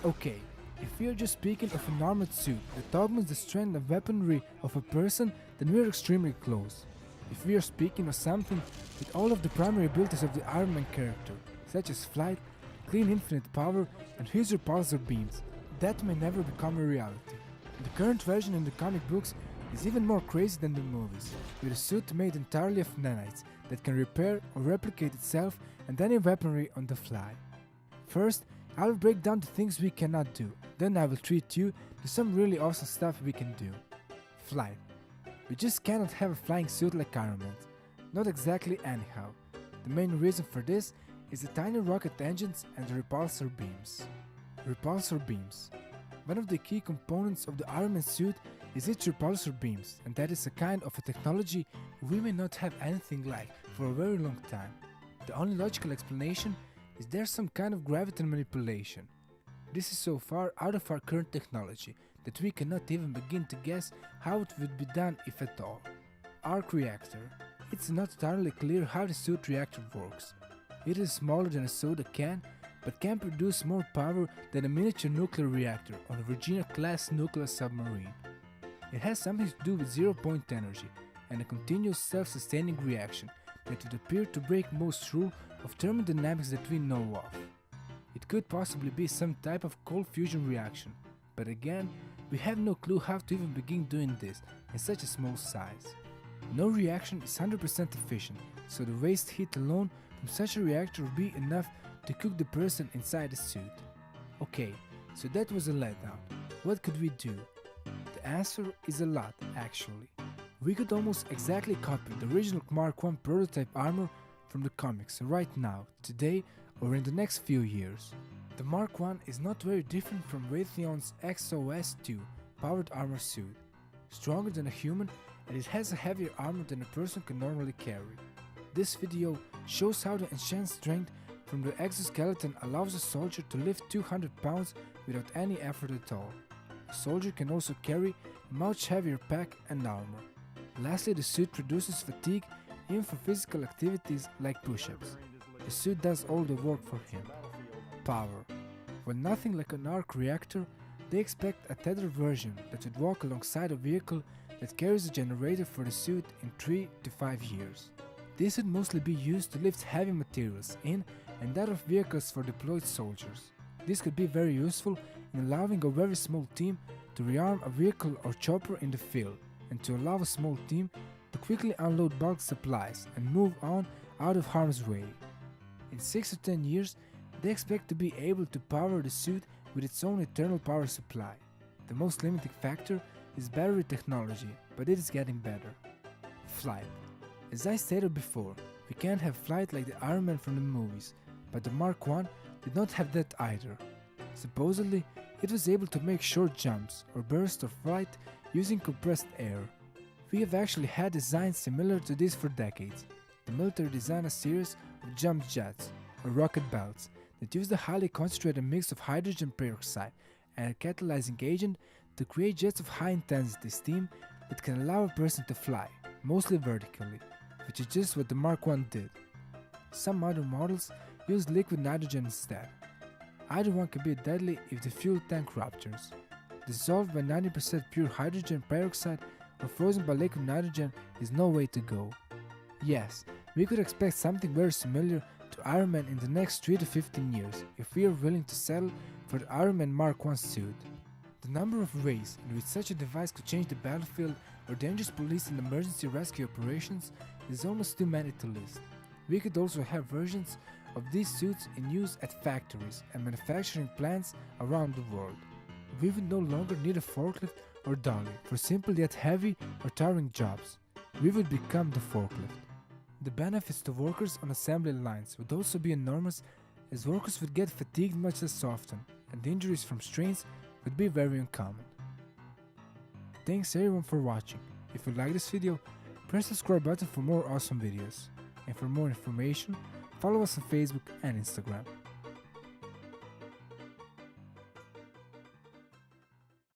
Okay, if we are just speaking of an armored suit that augments the strength and weaponry of a person, then we are extremely close. If we are speaking of something with all of the primary abilities of the Iron Man character, such as flight, clean infinite power, and his repulsor beams, that may never become a reality. The current version in the comic books is even more crazy than the movies, with a suit made entirely of nanites that can repair or replicate itself and any weaponry on the fly. First, I will break down the things we cannot do, then I will treat you to some really awesome stuff we can do. Flight. We just cannot have a flying suit like Iron Man's. Not exactly anyhow. The main reason for this is the tiny rocket engines and the repulsor beams. Repulsor beams. One of the key components of the Iron Man suit is its repulsor beams, and that is a kind of a technology we may not have anything like for a very long time. The only logical explanation is there's some kind of gravity manipulation. This is so far out of our current technology that we cannot even begin to guess how it would be done if at all. Arc reactor. It's not entirely clear how the suit reactor works. It is smaller than a soda can, but can produce more power than a miniature nuclear reactor on a Virginia-class nuclear submarine. It has something to do with zero-point energy and a continuous self-sustaining reaction that would appear to break most rules of thermodynamics that we know of. It could possibly be some type of cold fusion reaction, but again, we have no clue how to even begin doing this in such a small size. No reaction is 100% efficient, so the waste heat alone from such a reactor would be enough to cook the person inside the suit. Okay, so that was a letdown. What could we do? The answer is a lot, actually. We could almost exactly copy the original Mark I prototype armor from the comics right now, today, or in the next few years. The Mark I is not very different from Raytheon's XOS-2 powered armor suit, stronger than a human, and it has a heavier armor than a person can normally carry. This video shows how the enhanced strength from the exoskeleton allows a soldier to lift 200 pounds without any effort at all. A soldier can also carry a much heavier pack and armor. Lastly, the suit produces fatigue even for physical activities like push-ups. The suit does all the work for him. Power. When nothing like an arc reactor, they expect a tethered version that would walk alongside a vehicle that carries a generator for the suit in 3 to 5 years. This would mostly be used to lift heavy materials in and out of vehicles for deployed soldiers. This could be very useful in allowing a very small team to rearm a vehicle or chopper in the field, and to allow a small team to quickly unload bulk supplies and move on out of harm's way. In 6 to 10 years, they expect to be able to power the suit with its own internal power supply. The most limiting factor is battery technology, but it is getting better. Flight. As I stated before, we can't have flight like the Iron Man from the movies, but the Mark I did not have that either. Supposedly, it was able to make short jumps or bursts of flight using compressed air. We have actually had designs similar to this for decades. The military designed a series of jump jets, or rocket belts, that use a highly concentrated mix of hydrogen peroxide and a catalyzing agent to create jets of high-intensity steam that can allow a person to fly, mostly vertically, which is just what the Mark I did. Some other models use liquid nitrogen instead. Either one can be deadly if the fuel tank ruptures. Dissolved by 90% pure hydrogen peroxide or frozen by liquid nitrogen is no way to go. Yes, we could expect something very similar to Iron Man in the next 3 to 15 years if we are willing to settle for the Iron Man Mark I suit. The number of ways in which such a device could change the battlefield or dangerous police and emergency rescue operations is almost too many to list. We could also have versions of these suits in use at factories and manufacturing plants around the world. We would no longer need a forklift or dolly for simple yet heavy or tiring jobs. We would become the forklift. The benefits to workers on assembly lines would also be enormous, as workers would get fatigued much less often, and injuries from strains would be very uncommon. Thanks everyone for watching. If you like this video, press the subscribe button for more awesome videos. And for more information, follow us on Facebook and Instagram.